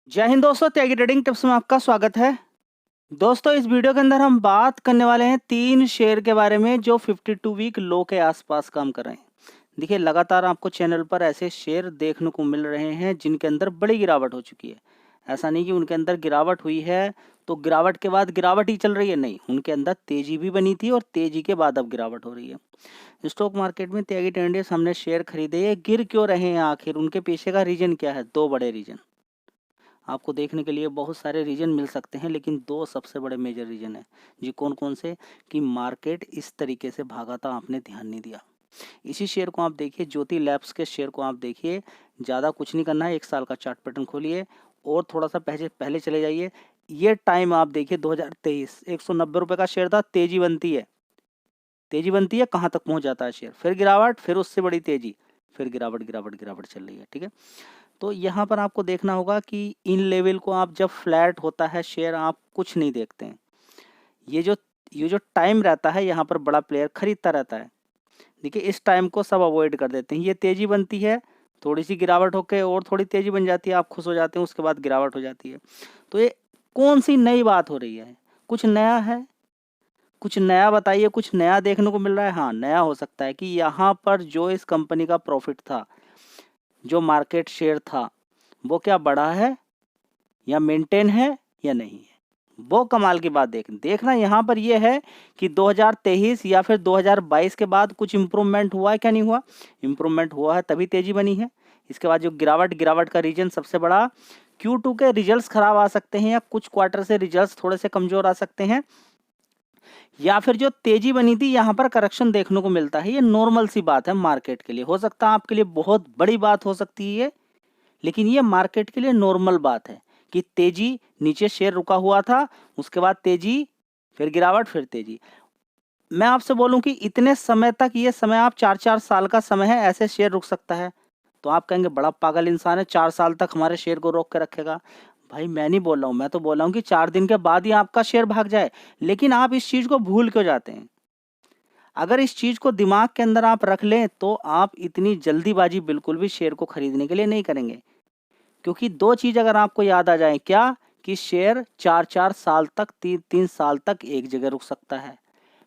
जय हिंद दोस्तों, त्यागी trading tips में आपका स्वागत है। दोस्तों, इस वीडियो के अंदर हम बात करने वाले हैं 3 शेयर के बारे में जो 52 वीक लो के आसपास काम कर रहे हैं। देखिए, लगातार आपको चैनल पर ऐसे शेयर देखने को मिल रहे हैं जिनके अंदर बड़ी गिरावट हो चुकी है। ऐसा नहीं कि उनके अंदर गिरावट हुई है तो गिरावट के बाद गिरावट ही चल रही है, नहीं, उनके अंदर तेजी भी बनी थी और तेजी के बाद अब गिरावट हो रही है। स्टॉक मार्केट में त्यागी ट्रेडर्स हमने शेयर खरीदे, ये गिर क्यों रहे हैं आखिर, उनके पीछे का रीजन क्या है? 2 बड़े रीजन आपको देखने के लिए बहुत सारे रीजन मिल सकते हैं, लेकिन 2 सबसे बड़े मेजर रीजन है जी। कौन कौन से? कि मार्केट इस तरीके से भागा था, आपने ध्यान नहीं दिया। इसी शेयर को आप देखिए, ज्योति लैब्स के शेयर को आप देखिए। ज़्यादा कुछ नहीं करना है, 1 साल का चार्ट पैटर्न खोलिए और थोड़ा सा पहले पहले चले जाइए। ये टाइम आप देखिए 2023, 190 रुपये का शेयर था। तेजी बनती है, तेजी बनती है, कहाँ तक पहुँच जाता है शेयर, फिर गिरावट, फिर उससे बड़ी तेजी, फिर गिरावट गिरावट गिरावट चल रही है। ठीक है, तो यहाँ पर आपको देखना होगा कि इन लेवल को आप जब फ्लैट होता है शेयर, आप कुछ नहीं देखते हैं। ये जो टाइम रहता है, यहाँ पर बड़ा प्लेयर खरीदता रहता है। देखिए, इस टाइम को सब अवॉइड कर देते हैं। ये तेजी बनती है, थोड़ी सी गिरावट होके और थोड़ी तेजी बन जाती है, आप खुश हो जाते हैं, उसके बाद गिरावट हो जाती है। तो ये कौन सी नई बात हो रही है? कुछ नया है? कुछ नया बताइए, कुछ नया देखने को मिल रहा है? हाँ, नया हो सकता है कि यहाँ पर जो इस कंपनी का प्रॉफिट था, जो मार्केट शेयर था, वो क्या बढ़ा है या मेंटेन है या नहीं है? वो कमाल की बात देखना यहाँ पर ये है कि 2023 या फिर 2022 के बाद कुछ इम्प्रूवमेंट हुआ है क्या? नहीं हुआ। इम्प्रूवमेंट हुआ है तभी तेजी बनी है। इसके बाद जो गिरावट का रीजन सबसे बड़ा Q2 के रिजल्ट्स खराब आ सकते हैं, या कुछ क्वार्टर से रिजल्ट्स थोड़े से कमजोर आ सकते हैं, या फिर जो तेजी बनी थी यहाँ पर करेक्शन देखने को मिलता है। ये नॉर्मल सी बात है मार्केट के लिए। हो सकता है आपके लिए बहुत बड़ी बात हो सकती है, लेकिन ये मार्केट के लिए नॉर्मल बात है कि तेजी, नीचे शेयर रुका हुआ था, उसके बाद तेजी, फिर गिरावट, फिर तेजी। मैं आपसे बोलूं कि इतने समय तक, ये समय आप 4-4 साल का समय है, ऐसे शेयर रुक सकता है। तो आप कहेंगे बड़ा पागल इंसान है, 4 साल तक हमारे शेयर को रोक के रखेगा। भाई, मैं नहीं बोल रहा हूं, मैं तो बोल रहा हूं कि 4 दिन के बाद ही आपका शेयर भाग जाए। लेकिन आप इस चीज को भूल क्यों जाते हैं? अगर इस चीज को दिमाग के अंदर आप रख लें तो आप इतनी जल्दीबाजी बिल्कुल भी शेयर को खरीदने के लिए नहीं करेंगे। क्योंकि 2 चीज़ अगर आपको याद आ जाए, क्या? कि शेयर 4-4 साल तक, 3-3 साल तक एक जगह रुक सकता है।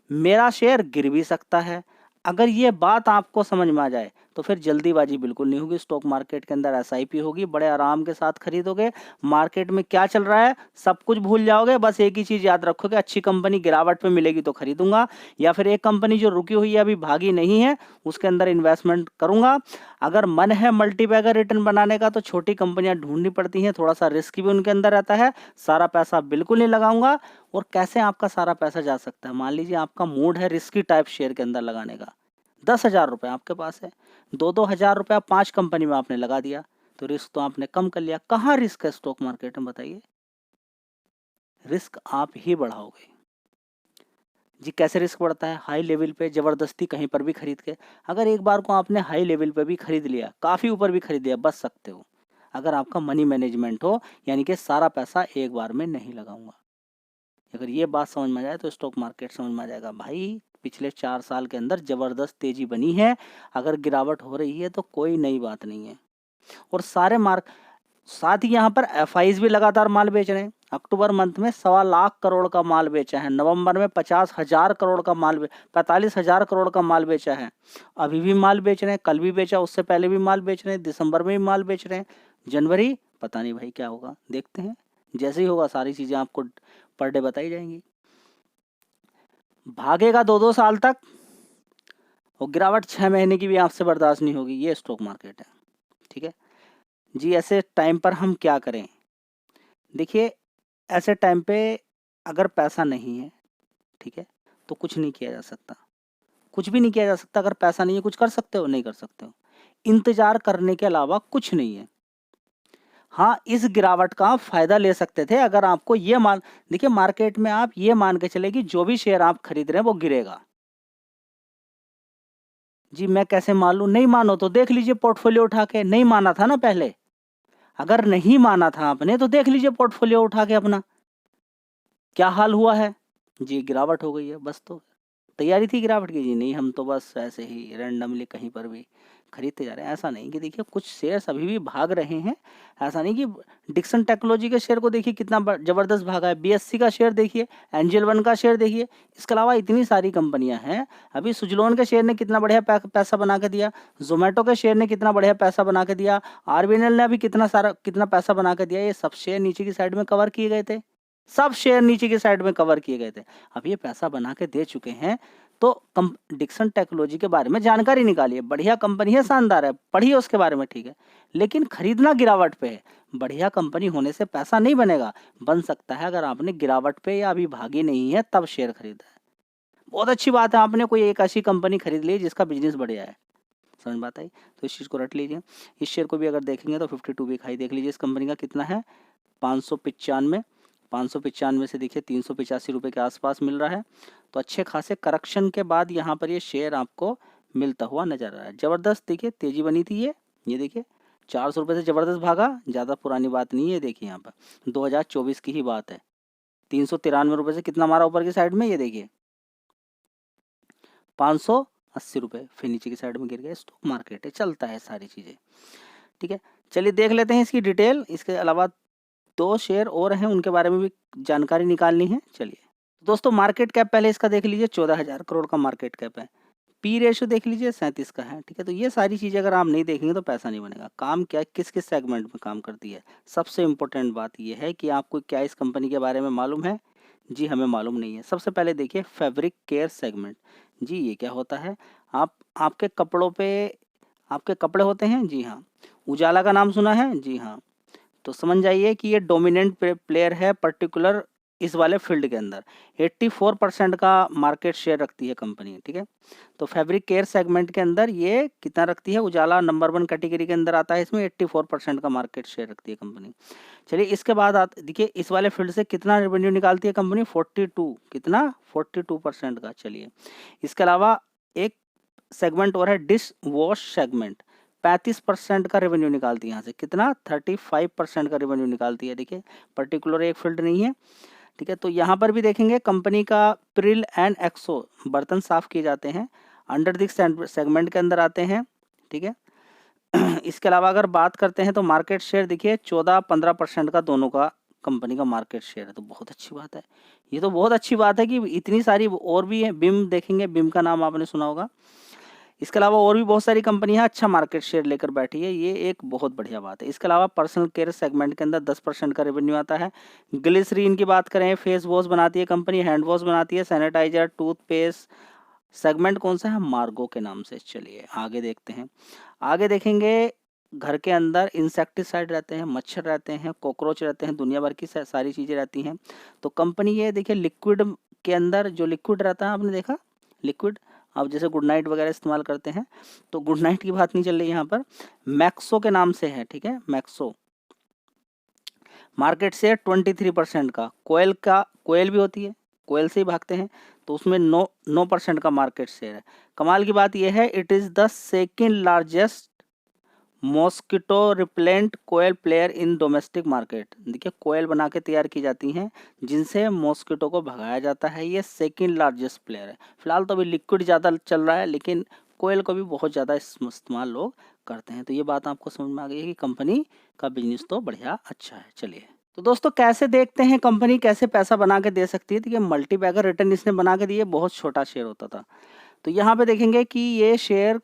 मेरा शेयर गिर भी सकता है। अगर ये बात आपको समझ में आ जाए तो फिर जल्दीबाजी बिल्कुल नहीं होगी। स्टॉक मार्केट के अंदर एसआईपी होगी, बड़े आराम के साथ खरीदोगे। मार्केट में क्या चल रहा है सब कुछ भूल जाओगे। बस एक ही चीज़ याद रखोगे, अच्छी कंपनी गिरावट पे मिलेगी तो खरीदूंगा, या फिर एक कंपनी जो रुकी हुई है, अभी भागी नहीं है, उसके अंदर इन्वेस्टमेंट करूंगा। अगर मन है मल्टीबैगर रिटर्न बनाने का तो छोटी कंपनियां ढूंढनी पड़ती हैं, थोड़ा सा रिस्क भी उनके अंदर रहता है। सारा पैसा बिल्कुल नहीं लगाऊंगा। और कैसे आपका सारा पैसा जा सकता है? मान लीजिए आपका मूड है रिस्की टाइप शेयर के अंदर लगाने का, 10,000 रुपये आपके पास है, 2-2 हज़ार रुपया 5 कंपनी में आपने लगा दिया, तो रिस्क तो आपने कम कर लिया। कहाँ रिस्क है स्टॉक मार्केट में, बताइए? रिस्क आप ही बढ़ाओगे जी। कैसे रिस्क बढ़ता है? हाई लेवल पे जबरदस्ती कहीं पर भी खरीद के। अगर एक बार को आपने हाई लेवल पे भी खरीद लिया, काफी ऊपर भी खरीद लिया, बच सकते हो अगर आपका मनी मैनेजमेंट हो, यानी कि सारा पैसा एक बार में नहीं लगाऊंगा। अगर ये बात समझ में आ जाए तो स्टॉक मार्केट समझ में आ जाएगा। भाई, पिछले 4 साल के अंदर जबरदस्त तेजी बनी है। अगर गिरावट हो रही है तो कोई नई बात नहीं है। और साथ ही यहाँ पर एफआईज भी लगातार माल बेच रहे हैं। अक्टूबर मंथ में 1.25 करोड़ का माल बेचा है, नवंबर में 50,000 करोड़ का माल 45,000 करोड़ का माल बेचा है। अभी भी माल बेच रहे हैं, कल भी बेचा, उससे पहले भी माल बेच रहे हैं, दिसंबर में भी माल बेच रहे हैं। जनवरी पता नहीं भाई क्या होगा, देखते हैं। जैसे ही होगा सारी चीजें आपको पर डे बताई जाएंगी। भागेगा 2-2 साल तक और गिरावट 6 महीने की भी आपसे बर्दाश्त नहीं होगी। ये स्टॉक मार्केट है। ठीक है जी। ऐसे टाइम पर हम क्या करें? देखिए, ऐसे टाइम पे अगर पैसा नहीं है, ठीक है, तो कुछ नहीं किया जा सकता। कुछ भी नहीं किया जा सकता। अगर पैसा नहीं है, कुछ कर सकते हो? नहीं कर सकते हो। इंतजार करने के अलावा कुछ नहीं है। हाँ, इस गिरावट का आप फायदा ले सकते थे अगर आपको ये मान, देखिए मार्केट में आप ये मान के चले कि जो भी शेयर आप खरीद रहे हैं वो गिरेगा। जी, मैं कैसे मान लूं? नहीं मानो तो देख लीजिए पोर्टफोलियो उठा के। नहीं माना था ना पहले? अगर नहीं माना था आपने तो देख लीजिए पोर्टफोलियो उठा के अपना क्या हाल हुआ है। जी, गिरावट हो गई है बस। तो तैयारी थी गिरावट की? जी नहीं, हम तो बस ऐसे ही रैंडमली कहीं पर भी खरीदते जा रहे हैं। ऐसा नहीं कि देखिए कुछ शेयर्स अभी भी भाग रहे हैं, ऐसा नहीं कि डिक्सन टेक्नोलॉजी के शेयर को देखिए कितना ज़बरदस्त भागा है, बीएससी का शेयर देखिए, एंजल वन का शेयर देखिए, इसके अलावा इतनी सारी कंपनियां हैं। अभी सुजलोन के शेयर ने कितना बढ़िया पैसा बना के दिया, जोमेटो के शेयर ने कितना बढ़िया पैसा बना के दिया, आरबीएनएल ने अभी कितना पैसा बना के दिया। ये सब शेयर नीचे की साइड में कवर किए गए थे, सब शेयर नीचे की साइड में कवर किए गए थे। अब ये पैसा बना के दे चुके हैं, तो डिक्सन टेक्नोलॉजी के बारे में जानकारी निकालिए। बढ़िया कंपनी है, शानदार है, पढ़िए उसके बारे में, ठीक है, लेकिन खरीदना गिरावट पे है। बढ़िया कंपनी होने से पैसा नहीं बनेगा, बन सकता है अगर आपने गिरावट पे या अभी भागी नहीं है तब शेयर खरीदा है। बहुत अच्छी बात है, आपने कोई एक ऐसी कंपनी खरीद ली जिसका बिजनेस बढ़िया है, समझ बात आई, तो इस चीज़ को रट लीजिए। इस शेयर को भी अगर देखेंगे तो 52 वीक हाई देख लीजिए, इस कंपनी का कितना है 595 से देखिए 385 रुपये के आसपास मिल रहा है। तो अच्छे खासे करेक्शन के बाद यहाँ पर ये शेयर आपको मिलता हुआ नजर आ रहा है। ज़बरदस्त देखिए तेजी बनी थी ये देखिए 400 रुपये से ज़बरदस्त भागा, ज़्यादा पुरानी बात नहीं है। देखिए यहाँ पर 2024 की ही बात है, 393 रुपये से कितना मारा ऊपर की साइड में, ये देखिए 580 रुपये, फिर नीचे की साइड में गिर गया। स्टॉक मार्केट है, चलता है सारी चीज़ें, ठीक है। चलिए देख लेते हैं इसकी डिटेल। इसके अलावा 2 शेयर और हैं, उनके बारे में भी जानकारी निकालनी है। चलिए दोस्तों, मार्केट कैप पहले इसका देख लीजिए, 14,000 करोड़ का मार्केट कैप है। पी रेशो देख लीजिए 37 का है, ठीक है। तो ये सारी चीज़ें अगर आप नहीं देखेंगे तो पैसा नहीं बनेगा। काम क्या, किस किस सेगमेंट में काम करती है, सबसे इम्पोर्टेंट बात ये है कि आपको क्या इस कंपनी के बारे में मालूम है। जी हमें मालूम नहीं है। सबसे पहले देखिए फैब्रिक केयर सेगमेंट। जी ये क्या होता है, आपके कपड़ों पे आपके कपड़े होते हैं, जी हाँ। उजाला का नाम सुना है, जी हाँ। तो समझ जाइए कि ये डोमिनेंट प्लेयर है पर्टिकुलर इस वाले फील्ड के अंदर। 84% का मार्केट शेयर रखती है कंपनी, ठीक है। तो फैब्रिक केयर सेगमेंट के अंदर ये कितना रखती है, उजाला नंबर 1 कैटेगरी के अंदर आता है, इसमें 84% का मार्केट शेयर रखती है कंपनी। चलिए इसके बाद देखिए इस वाले फील्ड से कितना रेवेन्यू निकालती है कंपनी, 42, कितना 42% का। चलिए इसके अलावा एक सेगमेंट और है डिश वॉश सेगमेंट, 35% का रेवेन्यू निकालती है यहाँ से, कितना 35% का रेवेन्यू निकालती है। देखिए पर्टिकुलर एक फील्ड नहीं है, ठीक है। तो यहाँ पर भी देखेंगे कंपनी का प्रिल एंड एक्सो बर्तन साफ किए जाते हैं, अंडर दिस सेगमेंट के अंदर आते हैं, ठीक है। इसके अलावा अगर बात करते हैं तो मार्केट शेयर देखिए 14-15% का दोनों का कंपनी का मार्केट शेयर है। तो बहुत अच्छी बात है, ये तो बहुत अच्छी बात है कि इतनी सारी और भी है। बिम देखेंगे, बिम का नाम आपने सुना होगा। इसके अलावा और भी बहुत सारी कंपनियां अच्छा मार्केट शेयर लेकर बैठी है, ये एक बहुत बढ़िया बात है। इसके अलावा पर्सनल केयर सेगमेंट के अंदर 10% का रेवेन्यू आता है। ग्लिसरीन की बात करें, फेस वॉश बनाती है कंपनी, हैंड वॉश बनाती है, सैनिटाइजर, टूथपेस्ट। सेगमेंट कौन सा है, मार्गो के नाम से। चलिए आगे देखते हैं। आगे देखेंगे घर के अंदर इंसेक्टिसाइड रहते हैं, मच्छर रहते हैं, कॉकरोच रहते हैं, दुनिया भर की सारी चीज़ें रहती हैं। तो कंपनी ये देखिए लिक्विड के अंदर जो लिक्विड रहता है, आपने देखा लिक्विड, अब जैसे गुड नाइट वगैरह इस्तेमाल करते हैं, तो गुड नाइट की बात नहीं चल रही यहाँ पर, मैक्सो के नाम से है, ठीक है। मैक्सो मार्केट शेयर 23% का। कोयल भी होती है, कोयल से ही भागते हैं, तो उसमें 9% का मार्केट शेयर है। कमाल की बात यह है, it is the second largest mosquito repellent coil player in domestic market. देखिए कोयल बना के तैयार की जाती हैं जिनसे मॉस्किटो को भगाया जाता है, ये सेकेंड लार्जेस्ट प्लेयर है। फिलहाल तो अभी लिक्विड ज़्यादा चल रहा है, लेकिन कोयल को भी बहुत ज़्यादा इस्तेमाल लोग करते हैं। तो ये बात आपको समझ में आ गई है कि कंपनी का बिजनेस तो बढ़िया अच्छा है। चलिए तो दोस्तों कैसे देखते हैं कंपनी कैसे पैसा बना के दे सकती है। देखिए मल्टी बैगर रिटर्न इसने बना के दिए, बहुत छोटा शेयर होता था। तो यहाँ पे देखेंगे कि ये शेयर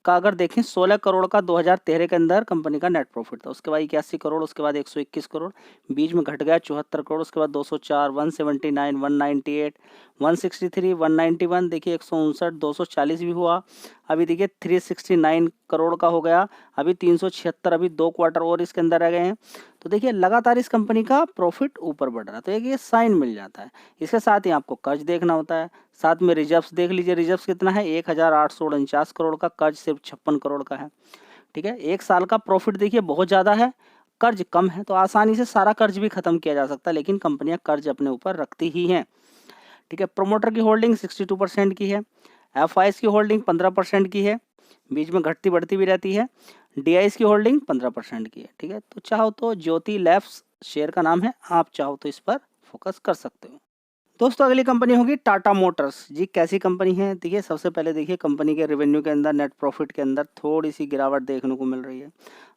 का अगर देखें 16 करोड़ का 2013 के अंदर कंपनी का नेट प्रॉफिट था, उसके बाद 81 करोड़, उसके बाद 121 करोड़, बीच में घट गया 74 करोड़, उसके बाद 204, 179, 198, 163, 191, देखिए 159, 240 भी हुआ। अभी देखिए 369 करोड़ का हो गया, अभी 376, अभी 2 क्वार्टर और इसके अंदर रह गए हैं। तो देखिए लगातार इस कंपनी का प्रॉफिट ऊपर बढ़ रहा है, तो एक ये साइन मिल जाता है। इसके साथ ही आपको कर्ज देखना होता है, साथ में रिजर्व्स देख लीजिए। रिजर्व्स कितना है, 1849 करोड़ का, कर्ज सिर्फ 56 करोड़ का है, ठीक है। एक साल का प्रॉफिट देखिए बहुत ज़्यादा है, कर्ज कम है, तो आसानी से सारा कर्ज भी खत्म किया जा सकता है, लेकिन कंपनियां कर्ज अपने ऊपर रखती ही हैं, ठीक है। प्रोमोटर की होल्डिंग 62% की है, एफआईएस की होल्डिंग 15% की है, बीच में घटती बढ़ती भी रहती है। डीआईएस की होल्डिंग 15% की है, ठीक है। तो चाहो तो ज्योति लैब्स शेयर का नाम है, आप चाहो तो इस पर फोकस कर सकते हो। दोस्तों अगली कंपनी होगी टाटा मोटर्स। जी कैसी कंपनी है? देखिए सबसे पहले देखिए कंपनी के रेवेन्यू के अंदर, नेट प्रॉफिट के अंदर थोड़ी सी गिरावट देखने को मिल रही है।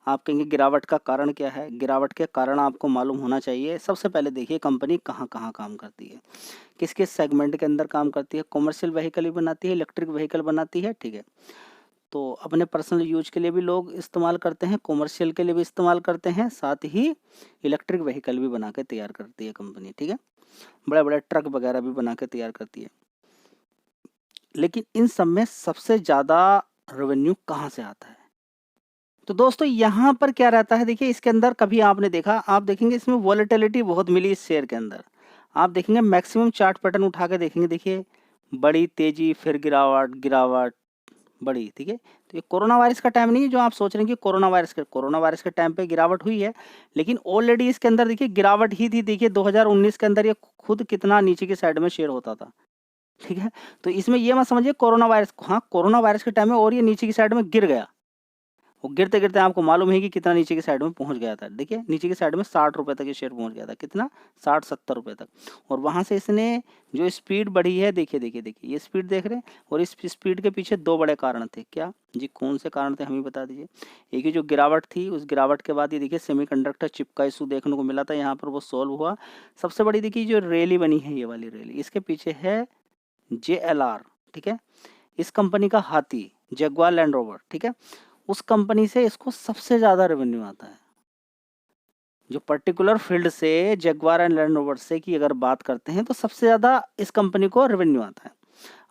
आप कहेंगे गिरावट का कारण क्या है? गिरावट के कारण आपको मालूम होना चाहिए। सबसे पहले देखिए कंपनी कहाँ कहाँ काम करती है, किस किस सेगमेंट के अंदर काम करती है। कॉमर्शियल व्हीकल भी बनाती है, इलेक्ट्रिक व्हीकल बनाती है, ठीक है। तो अपने पर्सनल यूज के लिए भी लोग इस्तेमाल करते हैं, कॉमर्शियल के लिए भी इस्तेमाल करते हैं, साथ ही इलेक्ट्रिक व्हीकल भी बना के तैयार करती है कंपनी, ठीक है। बड़े बड़े ट्रक वगैरह भी बना के तैयार करती है। लेकिन इन सब में सबसे ज़्यादा रेवेन्यू कहाँ से आता है? तो दोस्तों यहाँ पर क्या रहता है, देखिए इसके अंदर कभी आपने देखा, आप देखेंगे इसमें वॉलेटिलिटी बहुत मिली इस शेयर के अंदर। आप देखेंगे मैक्सिमम चार्ट पैटर्न उठा के देखेंगे, देखिए बड़ी तेजी, फिर गिरावट गिरावट बड़ी, ठीक है। तो ये कोरोना वायरस का टाइम नहीं है जो आप सोच रहे हैं कि कोरोना वायरस के टाइम पे गिरावट हुई है, लेकिन ऑलरेडी इसके अंदर देखिए गिरावट ही थी। देखिए 2019 के अंदर ये खुद कितना नीचे की साइड में शेयर होता था, ठीक है। तो इसमें ये मत समझिए कोरोना वायरस, हाँ कोरोना वायरस के टाइम में और ये नीचे की साइड में गिर गया। वो गिरते गिरते आपको मालूम है कि कितना नीचे की साइड में पहुंच गया था। देखिए नीचे की साइड में 60 रुपए तक ये शेयर पहुंच गया था, कितना 60-70 रुपए तक। और वहां से इसने जो स्पीड बढ़ी है, देखिए देखिए देखिए ये स्पीड देख रहे हैं। और इस स्पीड के पीछे दो बड़े कारण थे। क्या जी? कौन से कारण थे हमें बता दीजिए। एक ही जो गिरावट थी, उस गिरावट के बाद ये देखिए सेमीकंडक्टर चिप का इशू देखने को मिला था, यहाँ पर वो सॉल्व हुआ। सबसे बड़ी देखिए जो रैली बनी है, ये वाली रैली, इसके पीछे है JLR, ठीक है। इस कंपनी का हाथी जगुआर लैंड रोवर, ठीक है। उस कंपनी से इसको सबसे ज़्यादा रेवेन्यू आता है। जो पर्टिकुलर फील्ड से जगुआर एंड लैंड रोवर से की अगर बात करते हैं तो सबसे ज़्यादा इस कंपनी को रेवेन्यू आता है।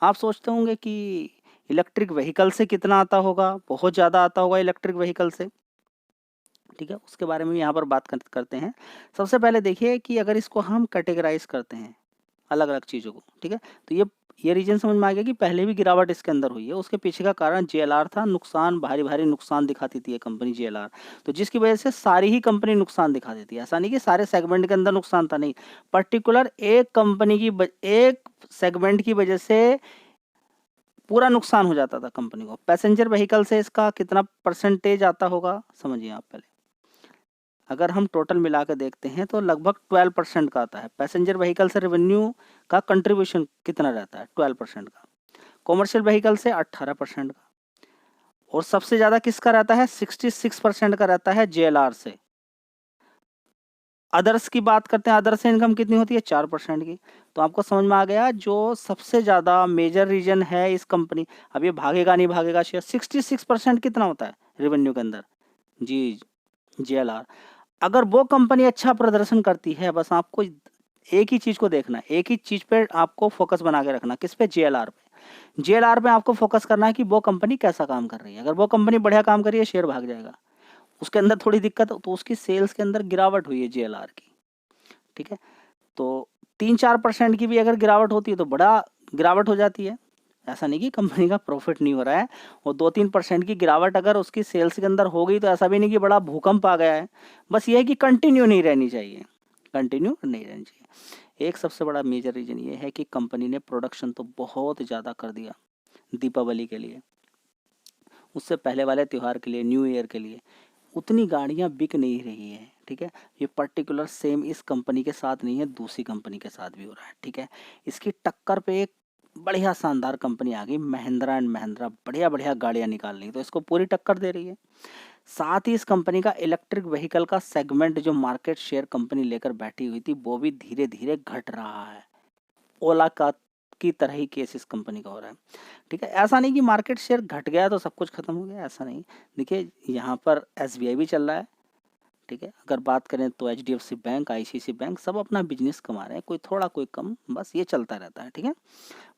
आप सोचते होंगे कि इलेक्ट्रिक व्हीकल से कितना आता होगा? बहुत ज़्यादा आता होगा इलेक्ट्रिक व्हीकल से, ठीक है। उसके बारे में यहाँ पर बात करते हैं। सबसे पहले देखिए कि अगर इसको हम कैटेगराइज करते हैं अलग अलग चीज़ों को, ठीक है। तो ये रीजन समझ में आ गया कि पहले भी गिरावट इसके अंदर हुई है। उसके पीछे का कारण JLR था, नुकसान, भारी भारी नुकसान दिखाती थी ये कंपनी JLR। तो जिसकी वजह से सारी ही कंपनी नुकसान दिखाती थी। ऐसा नहीं कि सारे सेगमेंट के अंदर नुकसान था, नहीं, पर्टिकुलर एक कंपनी की एक सेगमेंट की वजह से पूरा नुकसान हो जाता था कंपनी को। पैसेंजर व्हीकल से इसका कितना परसेंटेज आता होगा समझिए आप पहले। अगर हम टोटल मिला के देखते हैं तो लगभग 12% का आता है। पैसेंजर व्हीकल से रेवेन्यू का कंट्रीब्यूशन कितना रहता है? 12% का। कॉमर्शियल व्हीकल से 18% का। और सबसे ज़्यादा किसका रहता है? 66% का रहता है JLR से। अदर्स की बात करते हैं, अदर्स से इनकम कितनी होती है? 4% की। तो आपको समझ में आ गया जो सबसे ज़्यादा मेजर रीजन है इस कंपनी। अब ये भागेगा नहीं भागेगा शेयर। 66% कितना होता है रेवेन्यू के अंदर? जी, JLR। अगर वो कंपनी अच्छा प्रदर्शन करती है, बस आपको एक ही चीज़ को देखना है, एक ही चीज़ पे आपको फोकस बना के रखना। किस पे? JLR पे। JLR पे आपको फोकस करना है कि वो कंपनी कैसा काम कर रही है। अगर वो कंपनी बढ़िया काम कर रही है, शेयर भाग जाएगा। उसके अंदर थोड़ी दिक्कत, तो उसकी सेल्स के अंदर गिरावट हुई है JLR की, ठीक है। तो 3-4% की भी अगर गिरावट होती है तो बड़ा गिरावट हो जाती है। ऐसा नहीं कि कंपनी का प्रॉफिट नहीं हो रहा है। वो 2-3% की गिरावट अगर उसकी सेल्स के अंदर हो गई तो ऐसा भी नहीं कि बड़ा भूकंप आ गया है। बस ये है कि कंटिन्यू नहीं रहनी चाहिए, कंटिन्यू नहीं रहनी चाहिए। एक सबसे बड़ा मेजर रीज़न ये है कि कंपनी ने प्रोडक्शन तो बहुत ज़्यादा कर दिया दीपावली के लिए, उससे पहले वाले त्यौहार के लिए, न्यू ईयर के लिए। उतनी गाड़ियाँ बिक नहीं रही है, ठीक है। ये पर्टिकुलर सेम इस कंपनी के साथ नहीं है, दूसरी कंपनी के साथ भी हो रहा है, ठीक है। इसकी टक्कर पे एक बढ़िया शानदार कंपनी आ गई, महिंद्रा एंड महिंद्रा, बढ़िया बढ़िया गाड़ियाँ निकाल रही, तो इसको पूरी टक्कर दे रही है। साथ ही इस कंपनी का इलेक्ट्रिक व्हीकल का सेगमेंट जो मार्केट शेयर कंपनी लेकर बैठी हुई थी, वो भी धीरे धीरे घट रहा है। ओला का की तरह ही केस इस कंपनी का हो रहा है, ठीक है। ऐसा नहीं कि मार्केट शेयर घट गया तो सब कुछ खत्म हो गया, ऐसा नहीं। देखिए यहाँ पर SBI भी चल रहा है, ठीक है। अगर बात करें तो HDFC बैंक, ICICI बैंक, सब अपना बिजनेस कमा रहे हैं, कोई थोड़ा कोई कम, बस ये चलता रहता है, ठीक है।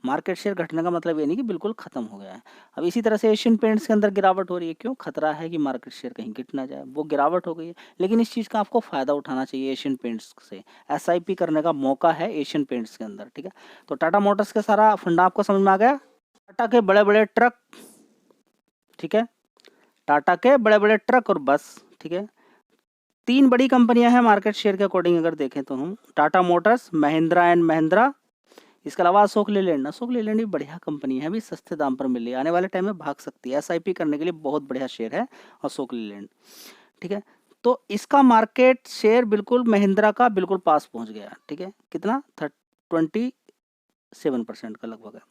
मार्केट शेयर घटने का मतलब ये नहीं कि बिल्कुल खत्म हो गया है। अब इसी तरह से एशियन पेंट्स के अंदर गिरावट हो रही है, क्यों? खतरा है कि मार्केट शेयर कहीं गिर ना जाए, वो गिरावट हो गई है। लेकिन इस चीज़ का आपको फ़ायदा उठाना चाहिए एशियन पेंट्स से। SIP करने का मौका है एशियन पेंट्स के अंदर, ठीक है। तो टाटा मोटर्स का सारा फंडा आपको समझ में आ गया। टाटा के बड़े बड़े ट्रक, ठीक है, टाटा के बड़े बड़े ट्रक और बस, ठीक है। 3 बड़ी कंपनियां हैं मार्केट शेयर के अकॉर्डिंग अगर देखें तो हम, टाटा मोटर्स, महिंद्रा एंड महिंद्रा, इसके अलावा अशोक लेलैंड। अशोक लेलैंड भी बढ़िया कंपनी है, अभी सस्ते दाम पर मिल रही है, आने वाले टाइम में भाग सकती है। SIP करने के लिए बहुत बढ़िया शेयर है अशोक लेलैंड, ठीक है। तो इसका मार्केट शेयर बिल्कुल महिंद्रा का बिल्कुल पास पहुंच गया, ठीक है। कितना? 27% का लगभग है।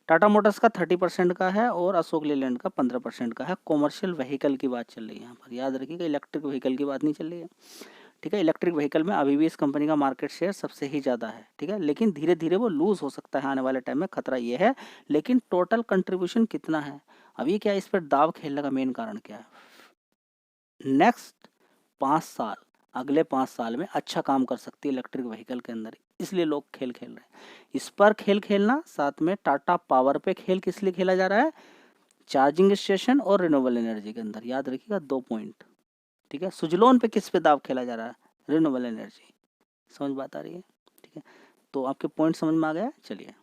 टाटा मोटर्स का 30% का है और अशोक लेलैंड का 15% का है। कॉमर्शियल व्हीकल की बात चल रही है यहाँ पर, याद रखिएगा इलेक्ट्रिक व्हीकल की बात नहीं चल रही है, ठीक है। इलेक्ट्रिक व्हीकल में अभी भी इस कंपनी का मार्केट शेयर सबसे ही ज़्यादा है, ठीक है, लेकिन धीरे धीरे वो लूज हो सकता है आने वाले टाइम में, खतरा ये है। लेकिन टोटल कंट्रीब्यूशन कितना है अभी, क्या इस पर दाव खेलने का मेन कारण क्या है, नेक्स्ट 5 साल, अगले 5 साल में अच्छा काम कर सकती है इलेक्ट्रिक व्हीकल के अंदर, इसलिए लोग खेल खेल रहे हैं। इस पर खेल खेलना, साथ में टाटा पावर पे खेल किस लिए खेला जा रहा है, चार्जिंग स्टेशन और रिन्यूएबल एनर्जी के अंदर, याद रखिएगा 2 पॉइंट, ठीक है। सुजलोन पे किस पे दाव खेला जा रहा है, रिन्यूएबल एनर्जी, समझ बात आ रही है, ठीक है। तो आपके पॉइंट समझ में आ गया। चलिए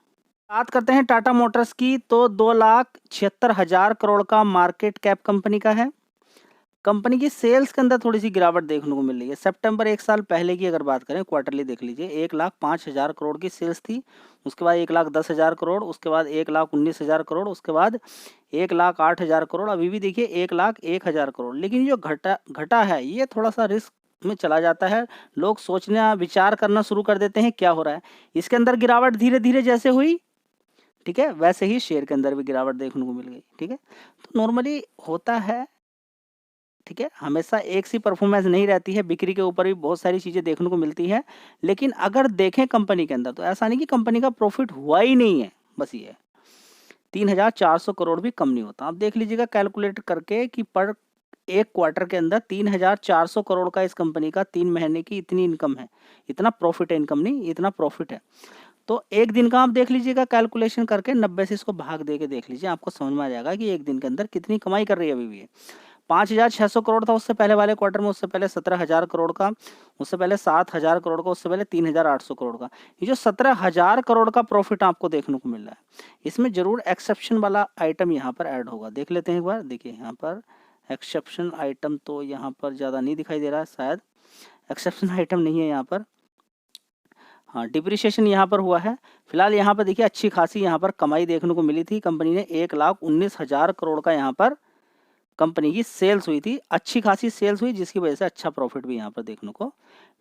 बात करते हैं टाटा मोटर्स की, तो 2,76,000 करोड़ का मार्केट कैप कंपनी का है। कंपनी की सेल्स के अंदर थोड़ी सी गिरावट देखने को मिल रही है। सितंबर एक साल पहले की अगर बात करें, क्वार्टरली देख लीजिए, 1,05,000 करोड़ की सेल्स थी, उसके बाद 1,10,000 करोड़, उसके बाद 1,19,000 करोड़, उसके बाद 1,08,000 करोड़, अभी भी देखिए 1,01,000 करोड़। लेकिन जो घटा है ये थोड़ा सा रिस्क में चला जाता है, लोग सोचना विचार करना शुरू कर देते हैं क्या हो रहा है। इसके अंदर गिरावट धीरे धीरे जैसे हुई, ठीक है, वैसे ही शेयर के अंदर भी गिरावट देखने को मिल गई, ठीक है। तो नॉर्मली होता है, ठीक है, हमेशा एक सी परफॉर्मेंस नहीं रहती है, बिक्री के ऊपर भी बहुत सारी चीजें देखने को मिलती है। लेकिन अगर देखें कंपनी के अंदर, तो ऐसा नहीं कि कंपनी का प्रॉफिट हुआ ही नहीं है, बस ये 3,400 करोड़ भी कम नहीं होता। आप देख लीजिएगा कैलकुलेट करके कि पर एक क्वार्टर के अंदर 3,400 करोड़ का इस कंपनी का 3 महीने की इतनी इनकम है, इतना प्रॉफिट है, इनकम नहीं, इतना प्रॉफिट है। तो एक दिन का आप देख लीजिएगा कैलकुलेशन करके, 90 से इसको भाग दे के देख लीजिए, आपको समझ में आ जाएगा कि एक दिन के अंदर कितनी कमाई कर रही है अभी भी। 5,600 करोड़ था उससे पहले वाले क्वार्टर में, उससे पहले 17,000 करोड़ का, उससे पहले 7,000 करोड़ का, उससे पहले 3,800 करोड़ का। ये जो 17,000 करोड़ का प्रॉफिट आपको देखने को मिल रहा है, इसमें जरूर एक्सेप्शन वाला आइटम यहाँ पर ऐड होगा। देख लेते हैं एक बार, देखिए यहाँ पर एक्सेप्शन आइटम तो यहाँ पर ज़्यादा नहीं दिखाई दे रहा है, शायद एक्सेप्शन आइटम नहीं है यहाँ पर। हाँ, डिप्रिसिएशन यहाँ पर हुआ है। फिलहाल यहाँ पर देखिए अच्छी खासी यहाँ पर कमाई देखने को मिली थी, कंपनी ने 1,19,000 करोड़ का यहाँ पर कंपनी की सेल्स हुई थी, अच्छी खासी सेल्स हुई, जिसकी वजह से अच्छा प्रॉफिट भी यहाँ पर देखने को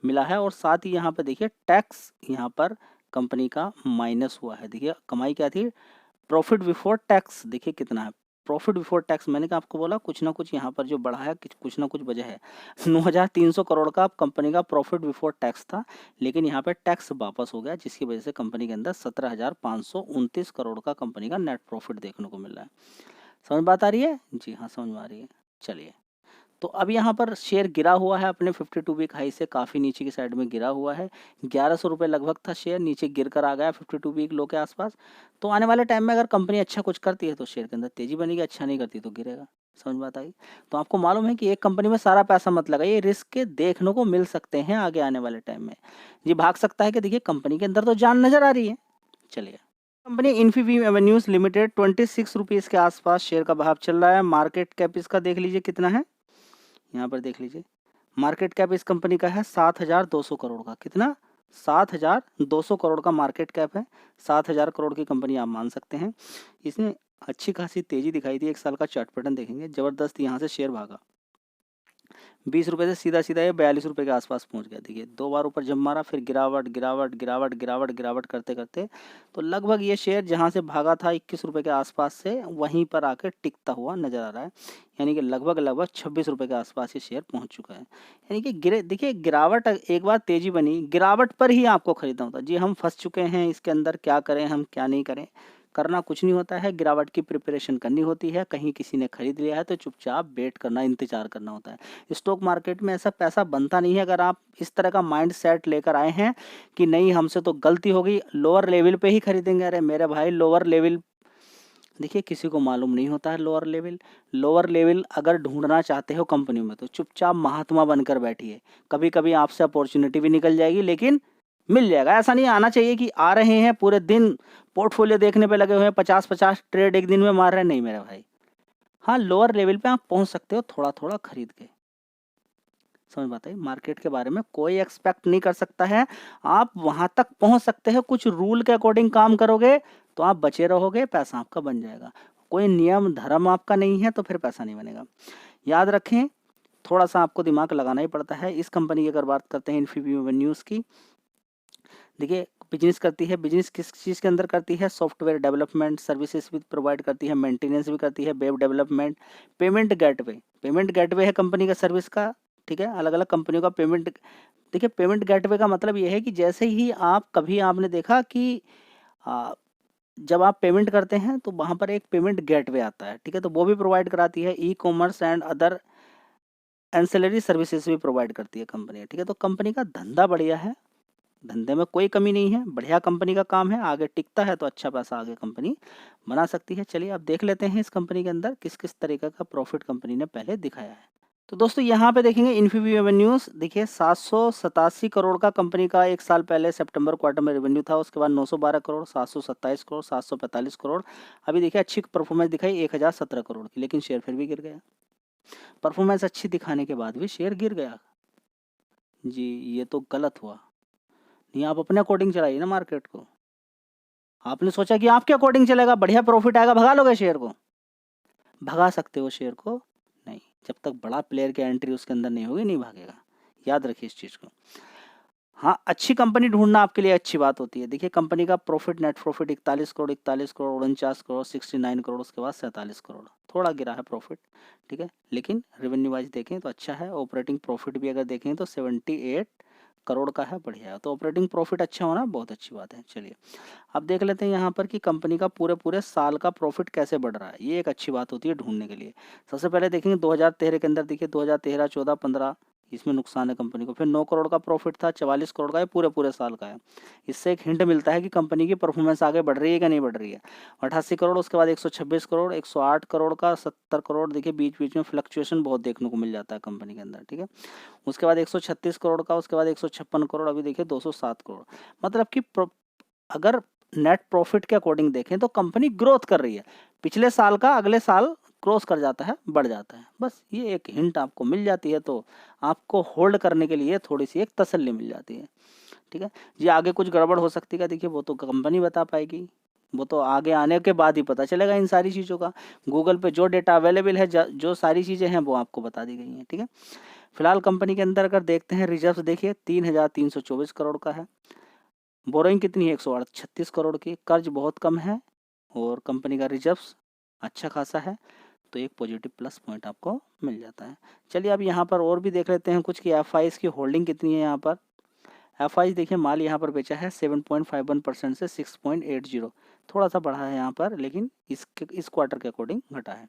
मिला है। और साथ ही यहाँ पर देखिए टैक्स यहाँ पर कंपनी का माइनस हुआ है। देखिए कमाई क्या थी, प्रॉफिट बिफोर टैक्स, देखिए कितना है प्रॉफिट बिफोर टैक्स, मैंने कहा आपको बोला कुछ ना कुछ यहाँ पर जो बढ़ा है, कुछ ना कुछ वजह है। 9,300 करोड़ का कंपनी का प्रॉफिट बिफोर टैक्स था, लेकिन यहाँ पे टैक्स वापस हो गया, जिसकी वजह से कंपनी के अंदर 17,529 करोड़ का कंपनी का नेट प्रॉफिट देखने को मिल रहा है। समझ बात आ रही है जी, हाँ समझ में आ रही है। चलिए, तो अब यहाँ पर शेयर गिरा हुआ है अपने 52 वीक हाई से काफ़ी नीचे की साइड में गिरा हुआ है। 1,100 रुपये लगभग था शेयर, नीचे गिर कर आ गया 52 वीक लो के आसपास। तो आने वाले टाइम में अगर कंपनी अच्छा कुछ करती है तो शेयर के अंदर तेजी बनेगी, अच्छा नहीं करती तो गिरेगा। समझ बात आई। तो आपको मालूम है कि एक कंपनी में सारा पैसा मत लगाइए, रिस्क के देखने को मिल सकते हैं आगे आने वाले टाइम में, जी भाग सकता है कि देखिए कंपनी के अंदर तो जान नजर आ रही है। चलिए, company Infibeam avenues limited 26 rupees के आसपास शेयर का भाव चल रहा है। मार्केट कैप इसका देख लीजिए कितना है, यहाँ पर देख लीजिए मार्केट कैप इस कंपनी का है 7,200 करोड़ का। कितना, 7,200 करोड़ का मार्केट कैप है। 7,000 करोड़ की कंपनी आप मान सकते हैं। इसने अच्छी खासी तेजी दिखाई थी, एक साल का चार्ट पैटर्न देखेंगे, जबरदस्त यहाँ से शेयर भागा, 20 रुपये से सीधा सीधा ये 42 रुपये के आसपास पहुंच गया। देखिए 2 बार ऊपर जंप मारा, फिर गिरावट गिरावट गिरावट गिरावट गिरावट करते करते तो लगभग ये शेयर जहां से भागा था 21 रुपये के आसपास से, वहीं पर आकर टिकता हुआ नजर आ रहा है। यानी कि लगभग 26 रुपये के आसपास ये शेयर पहुंच चुका है। यानी कि देखिए गिरावट, एक बार तेजी बनी, गिरावट पर ही आपको खरीदना होता है। जी हम फंस चुके हैं इसके अंदर, क्या करें हम, क्या नहीं करें, करना कुछ नहीं होता है, गिरावट की प्रिपरेशन करनी होती है। कहीं किसी ने खरीद लिया है तो चुपचाप वेट करना, इंतजार करना होता है। स्टॉक मार्केट में ऐसा पैसा बनता नहीं है। अगर आप इस तरह का माइंड सेट लेकर आए हैं कि नहीं हमसे तो गलती हो गई, लोअर लेवल पे ही खरीदेंगे, अरे मेरे भाई लोअर लेवल, देखिए किसी को मालूम नहीं होता है लोअर लेवल अगर ढूंढना चाहते हो कंपनी में तो चुपचाप महात्मा बनकर बैठिए। कभी कभी आपसे अपॉर्चुनिटी भी निकल जाएगी, लेकिन मिल जाएगा। ऐसा नहीं आना चाहिए कि आ रहे हैं पूरे दिन पोर्टफोलियो देखने पे लगे हुए हैं, 50-50 ट्रेड एक दिन में मार रहे हैं, नहीं मेरे भाई। हाँ, लोअर लेवल पे आप पहुंच सकते हो थोड़ा थोड़ा खरीद के। समझ बात है, मार्केट के बारे में कोई एक्सपेक्ट नहीं कर सकता है। आप वहां तक पहुंच सकते हो, कुछ रूल के अकॉर्डिंग काम करोगे तो आप बचे रहोगे, पैसा आपका बन जाएगा। कोई नियम धर्म आपका नहीं है तो फिर पैसा नहीं बनेगा। याद रखें, थोड़ा सा आपको दिमाग लगाना ही पड़ता है। इस कंपनी की अगर बात करते हैं इन्फीबीम एवेन्यूज की, देखिए बिजनेस करती है, बिजनेस किस चीज़ के अंदर करती है, सॉफ्टवेयर डेवलपमेंट सर्विसेज भी प्रोवाइड करती है, मेंटेनेंस भी करती है, वेब डेवलपमेंट, पेमेंट गेटवे है कंपनी का सर्विस का, ठीक है। अलग अलग कंपनियों का पेमेंट, देखिए पेमेंट गेटवे का मतलब ये है कि जैसे ही आप कभी आपने देखा कि आ, जब आप पेमेंट करते हैं तो वहाँ पर एक पेमेंट गेटवे आता है, ठीक है, तो वो भी प्रोवाइड कराती है। E commerce and other ancillary services भी प्रोवाइड करती है कंपनी, ठीक है। तो कंपनी का धंधा बढ़िया है, धंधे में कोई कमी नहीं है, बढ़िया कंपनी का काम है, आगे टिकता है तो अच्छा पैसा आगे कंपनी बना सकती है। चलिए अब देख लेते हैं इस कंपनी के अंदर किस किस तरीके का प्रॉफिट कंपनी ने पहले दिखाया है। तो दोस्तों यहाँ पे देखेंगे इन्फीबीम रेवेन्यूज, देखिए 787 करोड़ का कंपनी का एक साल पहले सितंबर क्वार्टर में रेवेन्यू था, उसके बाद 912 करोड़, 727 करोड़, 745 करोड़। अभी देखिए अच्छी परफॉर्मेंस दिखाई 1017 करोड़ की, लेकिन शेयर फिर भी गिर गया। परफॉर्मेंस अच्छी दिखाने के बाद भी शेयर गिर गया जी, ये तो गलत हुआ। नहीं, आप अपने अकॉर्डिंग चलाइए ना मार्केट को। आपने सोचा कि आपके अकॉर्डिंग चलेगा, बढ़िया प्रॉफिट आएगा, भगा लोगे शेयर को? भगा सकते हो शेयर को? नहीं, जब तक बड़ा प्लेयर की एंट्री उसके अंदर नहीं होगी नहीं भागेगा, याद रखिए इस चीज़ को। हाँ, अच्छी कंपनी ढूंढना आपके लिए अच्छी बात होती है। देखिए कंपनी का profit, net profit 41 crore, 41 crore, 49 crore, 69 crore, उसके बाद 47 करोड़, थोड़ा गिरा है प्रॉफिट, ठीक है। लेकिन रेवेन्यू वाइज देखें तो अच्छा है। ऑपरेटिंग प्रॉफिट भी अगर देखें तो 78 करोड़ का है, बढ़िया है। तो ऑपरेटिंग प्रॉफिट अच्छा होना बहुत अच्छी बात है। चलिए अब देख लेते हैं यहाँ पर कि कंपनी का पूरे पूरे साल का प्रॉफिट कैसे बढ़ रहा है, ये एक अच्छी बात होती है ढूंढने के लिए। सबसे पहले देखेंगे 2013 के अंदर, देखिए 2013, 14, 15 इसमें नुकसान है कंपनी को। फिर 9 करोड़ का प्रॉफिट था, 44 करोड़ का, ये पूरे पूरे साल का है। इससे एक हिंट मिलता है कि कंपनी की परफॉर्मेंस आगे बढ़ रही है कि नहीं बढ़ रही है। 88 करोड़, उसके बाद 126 करोड़, 108 करोड़ का, 70 करोड़। देखिए बीच बीच में फ्लक्चुएशन बहुत देखने को मिल जाता है कंपनी के अंदर, ठीक है। उसके बाद 136 करोड़ का, उसके बाद 156 करोड़, अभी देखिए 207 करोड़। मतलब कि अगर नेट प्रॉफिट के अकॉर्डिंग देखें तो कंपनी ग्रोथ कर रही है, पिछले साल का अगले साल क्रॉस कर जाता है, बढ़ जाता है। बस ये एक हिंट आपको मिल जाती है तो आपको होल्ड करने के लिए थोड़ी सी एक तसल्ली मिल जाती है, ठीक है। ये आगे कुछ गड़बड़ हो सकती है, देखिए वो तो कंपनी बता पाएगी, वो तो आगे आने के बाद ही पता चलेगा इन सारी चीज़ों का। गूगल पे जो डेटा अवेलेबल है, जो सारी चीज़ें हैं वो आपको बता दी गई हैं, ठीक है। फिलहाल कंपनी के अंदर अगर देखते हैं रिजर्व, देखिए 3,324 करोड़ का है। बोरोइंग कितनी है? 136 करोड़ की। कर्ज बहुत कम है और कंपनी का रिजर्व्स अच्छा खासा है, तो एक पॉजिटिव प्लस पॉइंट आपको मिल जाता है। चलिए अब यहाँ पर और भी देख लेते हैं कुछ कि एफ की होल्डिंग कितनी है। यहाँ पर एफ देखिए माल यहाँ पर बेचा है 7.51% से 6.80, थोड़ा सा बढ़ा है यहाँ पर, लेकिन इस क्वार्टर के अकॉर्डिंग घटा है।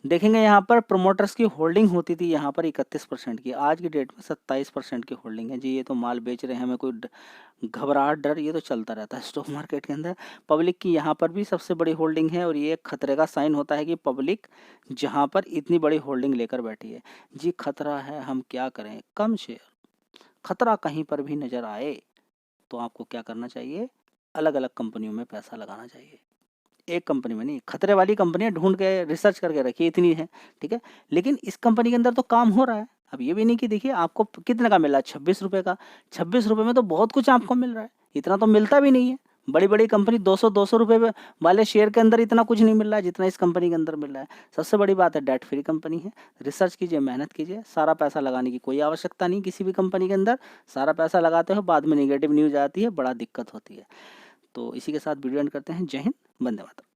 देखेंगे यहाँ पर प्रोमोटर्स की होल्डिंग होती थी यहाँ पर 31% की, आज की डेट में 27% की होल्डिंग है जी। ये तो माल बेच रहे हैं, हमें कोई घबराहट, डर ये तो चलता रहता है स्टॉक मार्केट के अंदर। पब्लिक की यहाँ पर भी सबसे बड़ी होल्डिंग है और ये खतरे का साइन होता है कि पब्लिक जहाँ पर इतनी बड़ी होल्डिंग लेकर बैठी है जी, खतरा है, हम क्या करें। कम शेयर, खतरा कहीं पर भी नज़र आए तो आपको क्या करना चाहिए, अलग अलग कंपनियों में पैसा लगाना चाहिए, एक कंपनी में नहीं। खतरे वाली कंपनियां ढूंढ के रिसर्च करके रखिए, इतनी है, ठीक है। लेकिन इस कंपनी के अंदर तो काम हो रहा है। अब ये भी नहीं कि देखिए आपको कितने का मिल रहा है, 26 रुपये का। 26 रुपये में तो बहुत कुछ आपको मिल रहा है, इतना तो मिलता भी नहीं है। बड़ी बड़ी कंपनी 200 रुपये वाले शेयर के अंदर इतना कुछ नहीं मिल रहा है जितना इस कंपनी के अंदर मिल रहा है। सबसे बड़ी बात है डेट फ्री कंपनी है। रिसर्च कीजिए, मेहनत कीजिए, सारा पैसा लगाने की कोई आवश्यकता नहीं किसी भी कंपनी के अंदर। सारा पैसा लगाते हो, बाद में निगेटिव न्यूज आती है, बड़ा दिक्कत होती है। तो इसी के साथ वीडियो एंड करते हैं। जय हिंद, वंदे मातरम।